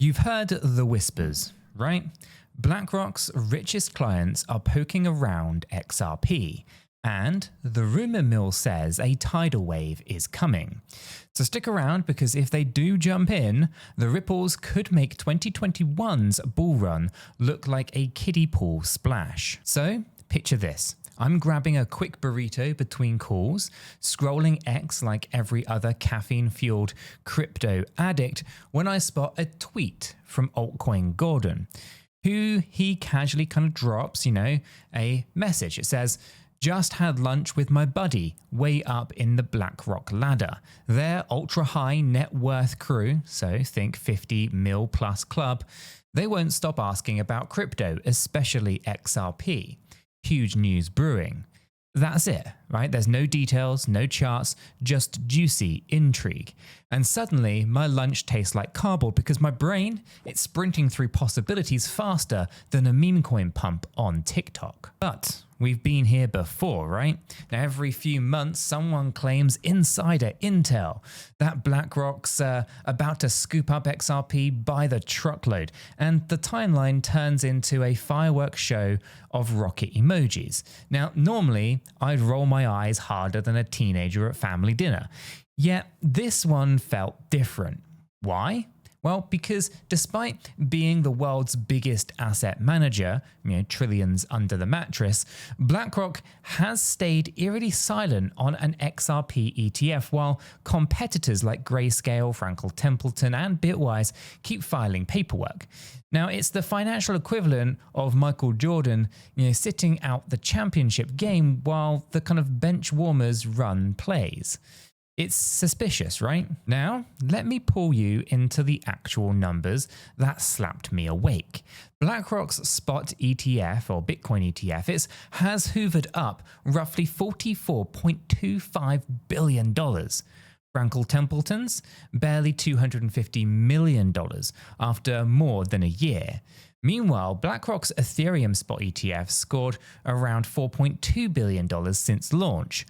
You've heard the whispers, right? BlackRock's richest clients are poking around XRP, and the rumor mill says a tidal wave is coming. So stick around, because if they do jump in, the ripples could make 2021's bull run look like a kiddie pool splash. So picture this. I'm grabbing a quick burrito between calls, scrolling X like every other caffeine-fueled crypto addict, when I spot a tweet from altcoin Gordon, who he casually kind of drops, a message. It says, "Just had lunch with my buddy, way up in the BlackRock ladder. Their ultra-high net worth crew, so think 50 mil plus club, they won't stop asking about crypto, especially XRP. Huge news brewing." That's it, right? There's no details, no charts, just juicy intrigue. And suddenly my lunch tastes like cardboard, because my brain, it's sprinting through possibilities faster than a meme coin pump on TikTok. But we've been here before, right? Now, every few months, someone claims insider intel that BlackRock's about to scoop up XRP by the truckload, and the timeline turns into a fireworks show of rocket emojis. Now, normally, I'd roll my eyes harder than a teenager at family dinner. Yet, this one felt different. Why? Well, because despite being the world's biggest asset manager, trillions under the mattress, BlackRock has stayed eerily silent on an XRP ETF, while competitors like Grayscale, Franklin Templeton, and Bitwise keep filing paperwork. Now, it's the financial equivalent of Michael Jordan, sitting out the championship game while the kind of bench warmers run plays. It's suspicious, right? Now, let me pull you into the actual numbers that slapped me awake. BlackRock's spot ETF, or Bitcoin ETF, has hoovered up roughly $44.25 billion. Franklin Templeton's barely $250 million after more than a year. Meanwhile, BlackRock's Ethereum spot ETF scored around $4.2 billion since launch.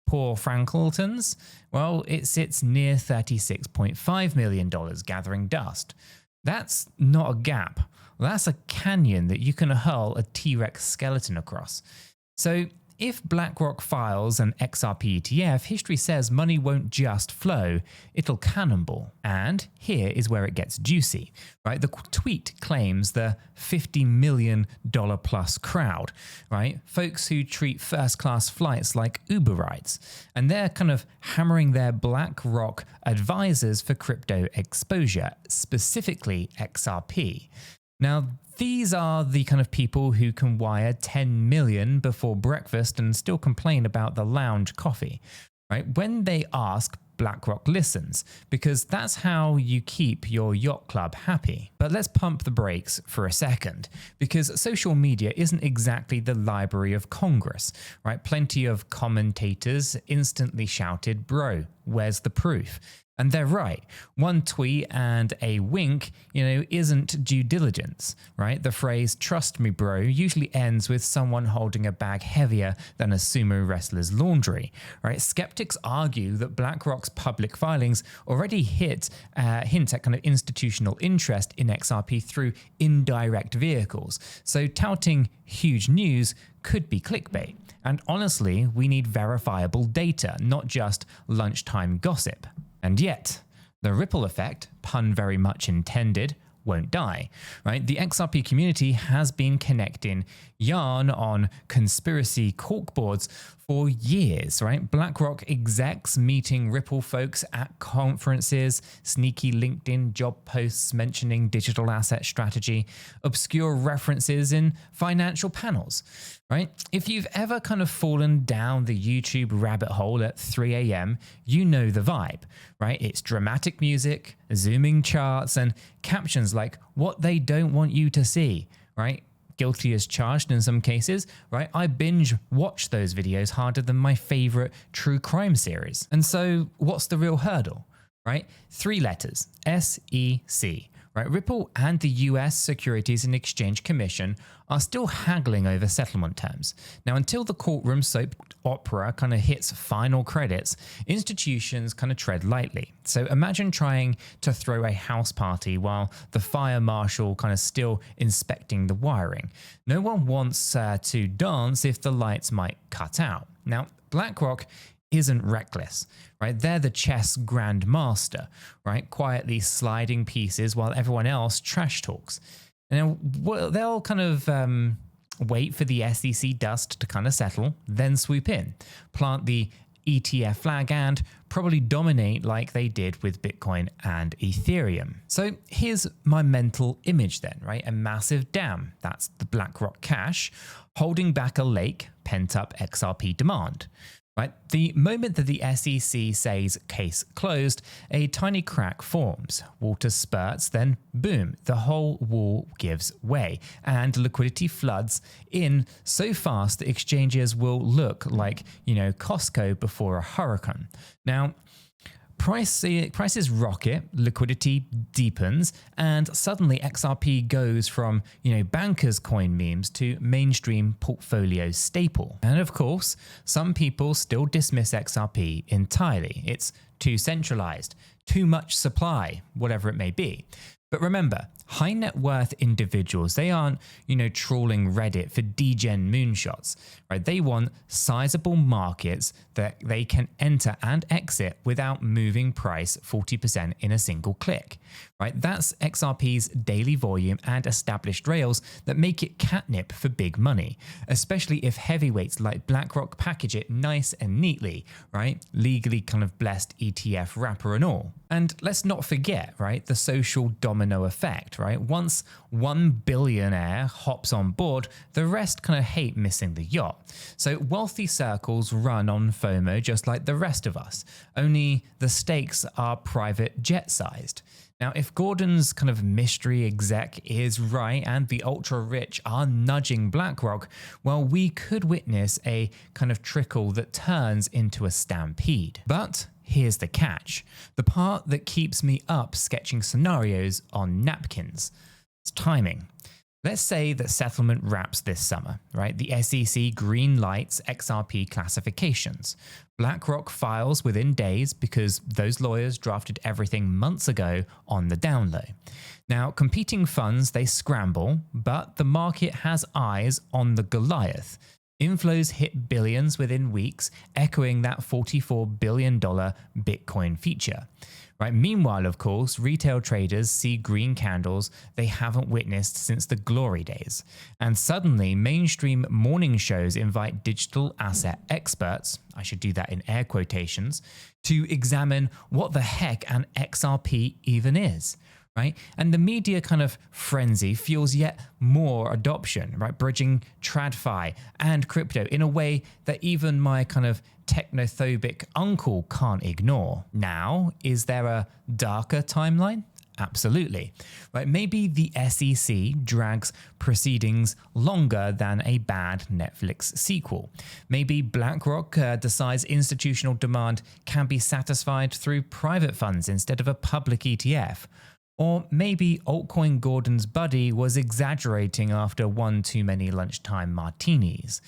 Poor Franklin's, well, it sits near $36.5 million, gathering dust. That's not a gap. That's a canyon that you can hurl a T-Rex skeleton across. So if BlackRock files an XRP ETF, history says money won't just flow, it'll cannonball. And here is where it gets juicy, right? The tweet claims the $50 million plus crowd, right? Folks who treat first-class flights like Uber rides. And they're kind of hammering their BlackRock advisors for crypto exposure, specifically XRP. Now, these are the kind of people who can wire 10 million before breakfast and still complain about the lounge coffee, right? When they ask, BlackRock listens, because that's how you keep your yacht club happy. But let's pump the brakes for a second, because social media isn't exactly the Library of Congress, right? Plenty of commentators instantly shouted, "Bro, where's the proof?" And they're right. One tweet and a wink, isn't due diligence, right? The phrase, "trust me, bro," usually ends with someone holding a bag heavier than a sumo wrestler's laundry, right? Skeptics argue that BlackRock's public filings already hint at kind of institutional interest in XRP through indirect vehicles. So touting huge news could be clickbait. And honestly, we need verifiable data, not just lunchtime gossip. And yet, the ripple effect, pun very much intended, won't die, right? The XRP community has been connecting yarn on conspiracy corkboards for years, right? BlackRock execs meeting Ripple folks at conferences, sneaky LinkedIn job posts mentioning digital asset strategy, obscure references in financial panels, right? If you've ever kind of fallen down the YouTube rabbit hole at 3 a.m., you know the vibe, right? It's dramatic music, zooming charts, and captions like "what they don't want you to see," right? Guilty as charged in some cases, right? I binge watch those videos harder than my favorite true crime series. And so what's the real hurdle, right? 3 letters, SEC, right? Ripple and the US Securities and Exchange Commission are still haggling over settlement terms. Now, until the courtroom soap opera kind of hits final credits, institutions kind of tread lightly. So imagine trying to throw a house party while the fire marshal kind of still inspecting the wiring. No one wants to dance if the lights might cut out. Now, BlackRock isn't reckless, right? They're the chess grandmaster, right? Quietly sliding pieces while everyone else trash talks. And they'll kind of wait for the SEC dust to kind of settle, then swoop in, plant the ETF flag, and probably dominate like they did with Bitcoin and Ethereum. So here's my mental image then, right? A massive dam, that's the BlackRock cash, holding back a lake, pent up XRP demand. Right? The moment that the SEC says case closed, a tiny crack forms. Water spurts, then boom, the whole wall gives way, and liquidity floods in so fast that exchanges will look like, Costco before a hurricane. Now, prices rocket, liquidity deepens, and suddenly XRP goes from, bankers' coin memes to mainstream portfolio staple. And of course, some people still dismiss XRP entirely. It's too centralized, too much supply, whatever it may be. But remember, high net worth individuals, they aren't, trawling Reddit for degen moonshots, right? They want sizable markets that they can enter and exit without moving price 40% in a single click, right? That's XRP's daily volume and established rails that make it catnip for big money, especially if heavyweights like BlackRock package it nice and neatly, right? Legally kind of blessed ETF wrapper and all. And let's not forget, right, the social domino effect, right? Once one billionaire hops on board, the rest kind of hate missing the yacht. So wealthy circles run on FOMO just like the rest of us, only the stakes are private jet-sized. Now, if Gordon's kind of mystery exec is right and the ultra-rich are nudging BlackRock, well, we could witness a kind of trickle that turns into a stampede. But here's the catch, the part that keeps me up sketching scenarios on napkins. It's timing. Let's say that settlement wraps this summer, right? The SEC green lights XRP classifications. BlackRock files within days because those lawyers drafted everything months ago on the down low. Now, competing funds, they scramble, but the market has eyes on the Goliath. Inflows hit billions within weeks, echoing that $44 billion Bitcoin feature. Right? Meanwhile, of course, retail traders see green candles they haven't witnessed since the glory days. And suddenly, mainstream morning shows invite digital asset experts, I should do that in air quotations, to examine what the heck an XRP even is. Right? And the media kind of frenzy fuels yet more adoption, right? Bridging TradFi and crypto in a way that even my kind of technophobic uncle can't ignore. Now, is there a darker timeline? Absolutely. Right? Maybe the SEC drags proceedings longer than a bad Netflix sequel. Maybe BlackRock decides institutional demand can be satisfied through private funds instead of a public ETF. Or maybe altcoin Gordon's buddy was exaggerating after one too many lunchtime martinis.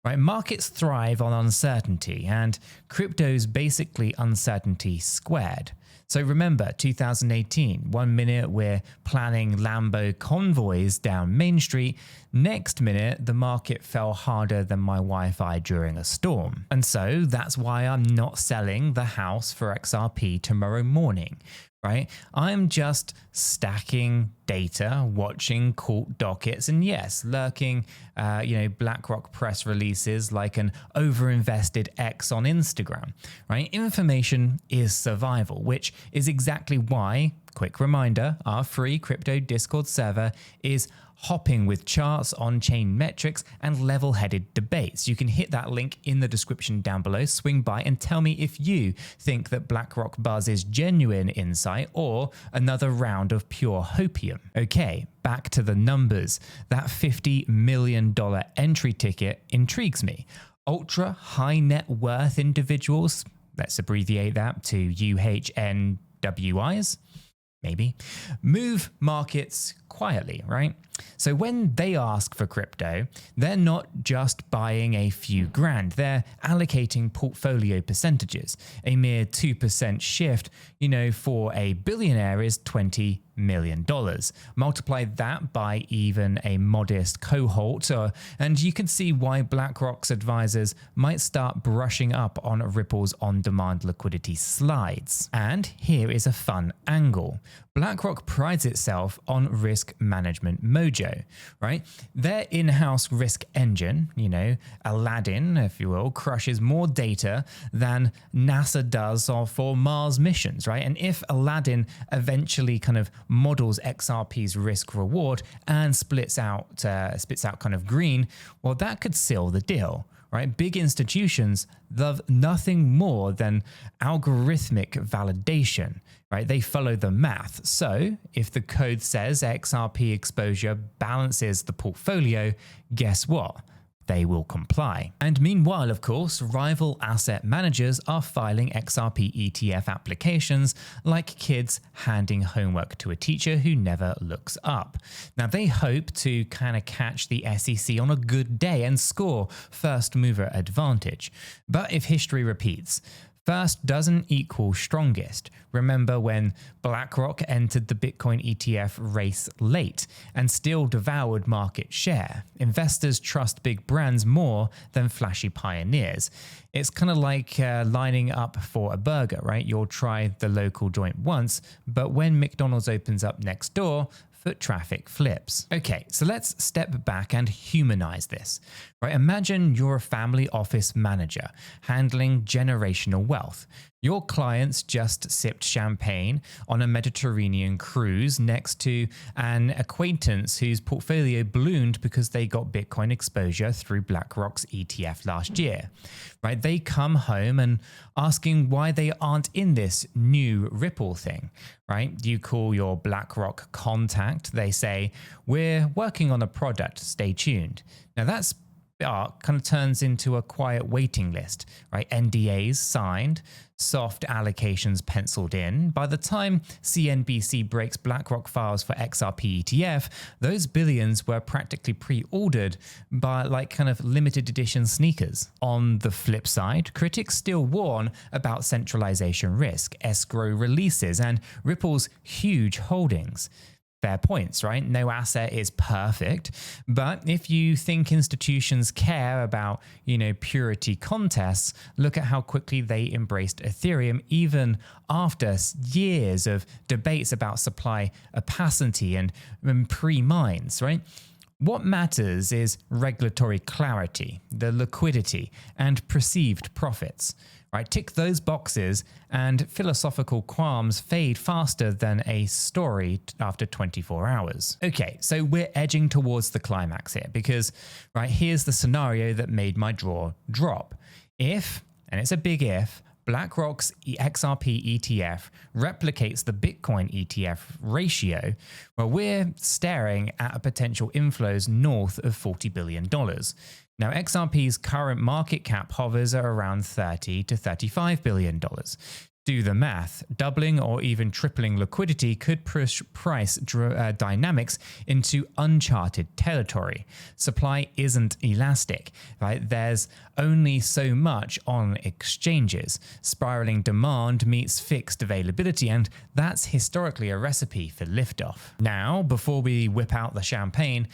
Right? Markets thrive on uncertainty, and crypto's basically uncertainty squared. So remember, 2018, 1 minute we're planning Lambo convoys down Main Street, next minute the market fell harder than my Wi-Fi during a storm. And so that's why I'm not selling the house for XRP tomorrow morning. Right? I'm just stacking data, watching court dockets, and yes, lurking, BlackRock press releases like an overinvested X on Instagram. Right? Information is survival, which is exactly why, quick reminder, our free crypto Discord server is hopping with charts, on-chain metrics, and level-headed debates. You can hit that link in the description down below, swing by and tell me if you think that BlackRock buzz is genuine insight or another round of pure hopium. Okay, back to the numbers. That $50 million entry ticket intrigues me. Ultra high net worth individuals, let's abbreviate that to UHNWIs. maybe, move markets quietly, right? So when they ask for crypto, they're not just buying a few grand, they're allocating portfolio percentages. A mere 2% shift, for a billionaire is $20 million. Multiply that by even a modest cohort, and you can see why BlackRock's advisors might start brushing up on Ripple's on-demand liquidity slides. And here is a fun angle. BlackRock prides itself on risk management mojo, right? Their in-house risk engine, Aladdin, if you will, crushes more data than NASA does for Mars missions, right? And if Aladdin eventually kind of models XRP's risk reward and spits out kind of green, well, that could seal the deal. Right? Big institutions love nothing more than algorithmic validation, right? They follow the math. So if the code says XRP exposure balances the portfolio, guess what? They will comply. And meanwhile, of course, rival asset managers are filing XRP ETF applications like kids handing homework to a teacher who never looks up. Now, they hope to kind of catch the SEC on a good day and score first mover advantage. But if history repeats, first doesn't equal strongest. Remember when BlackRock entered the Bitcoin ETF race late and still devoured market share? Investors trust big brands more than flashy pioneers. It's kind of like lining up for a burger, right? You'll try the local joint once, but when McDonald's opens up next door, foot traffic flips. Okay, so let's step back and humanize this. Right? Imagine you're a family office manager handling generational wealth. Your clients just sipped champagne on a Mediterranean cruise next to an acquaintance whose portfolio ballooned because they got Bitcoin exposure through BlackRock's ETF last year. Right? They come home and asking why they aren't in this new Ripple thing. Right? You call your BlackRock contact. They say, "We're working on a product. Stay tuned." Now that's kind of turns into a quiet waiting list, right? NDAs signed, soft allocations penciled in. By the time CNBC breaks BlackRock files for XRP ETF, those billions were practically pre-ordered by like kind of limited edition sneakers. On the flip side, critics still warn about centralization risk, escrow releases, and Ripple's huge holdings. Fair points, right? No asset is perfect, but if you think institutions care about, purity contests, look at how quickly they embraced Ethereum even after years of debates about supply opacity and pre-mines, right? What matters is regulatory clarity, the liquidity, and perceived profits. Right, tick those boxes and philosophical qualms fade faster than a story after 24 hours. Okay, so we're edging towards the climax here because, right, here's the scenario that made my jaw drop. If, and it's a big if, BlackRock's XRP ETF replicates the Bitcoin ETF ratio, well, we're staring at a potential inflows north of $40 billion. Now, XRP's current market cap hovers at around $30 to $35 billion. Do the math. Doubling or even tripling liquidity could push price dynamics into uncharted territory. Supply isn't elastic, right? There's only so much on exchanges. Spiraling demand meets fixed availability, and that's historically a recipe for liftoff. Now, before we whip out the champagne,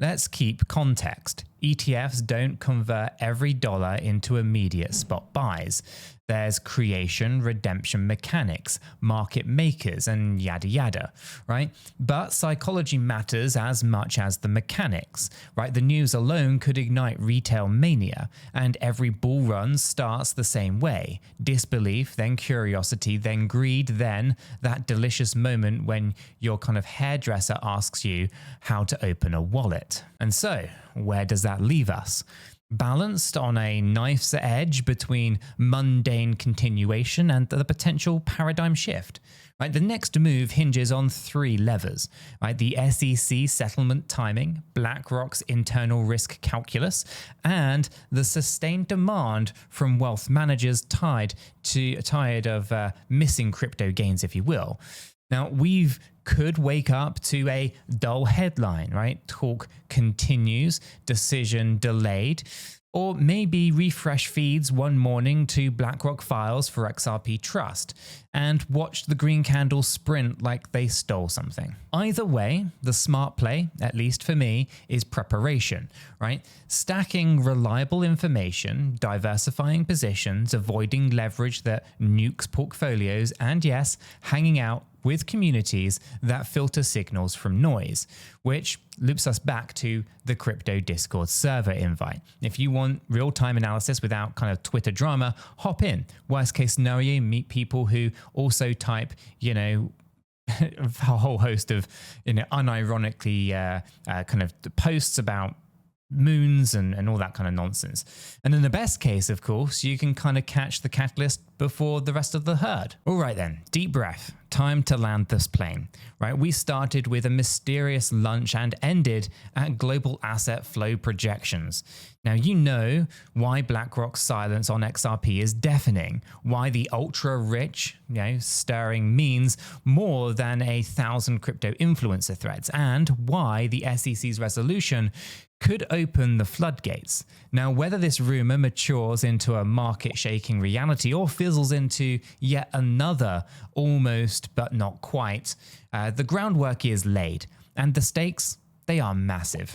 let's keep context. ETFs don't convert every dollar into immediate spot buys. There's creation, redemption mechanics, market makers, and yada yada, right? But psychology matters as much as the mechanics, right? The news alone could ignite retail mania, and every bull run starts the same way. Disbelief, then curiosity, then greed, then that delicious moment when your kind of hairdresser asks you how to open a wallet. And so, where does that leave us? Balanced on a knife's edge between mundane continuation and the potential paradigm shift. Right, the next move hinges on three levers, right? The SEC settlement timing, BlackRock's internal risk calculus, and the sustained demand from wealth managers tired of missing crypto gains, if you will. Now, could wake up to a dull headline, right? Talk continues, decision delayed, or maybe refresh feeds one morning to BlackRock files for XRP Trust and watch the green candle sprint like they stole something. Either way, the smart play, at least for me, is preparation, right? Stacking reliable information, diversifying positions, avoiding leverage that nukes portfolios, and yes, hanging out with communities that filter signals from noise, which loops us back to the crypto Discord server invite. If you want real-time analysis without kind of Twitter drama, hop in. Worst case scenario, meet people who also type, a whole host of, unironically kind of posts about moons and all that kind of nonsense. And in the best case, of course, you can kind of catch the catalyst before the rest of the herd. All right then, deep breath. Time to land this plane, right? We started with a mysterious lunch and ended at global asset flow projections. Now, you know why BlackRock's silence on XRP is deafening, why the ultra rich, stirring means more than 1,000 crypto influencer threads, and why the SEC's resolution could open the floodgates. Now, whether this rumor matures into a market-shaking reality or fizzles into yet another almost but not quite, the groundwork is laid, and the stakes, they are massive.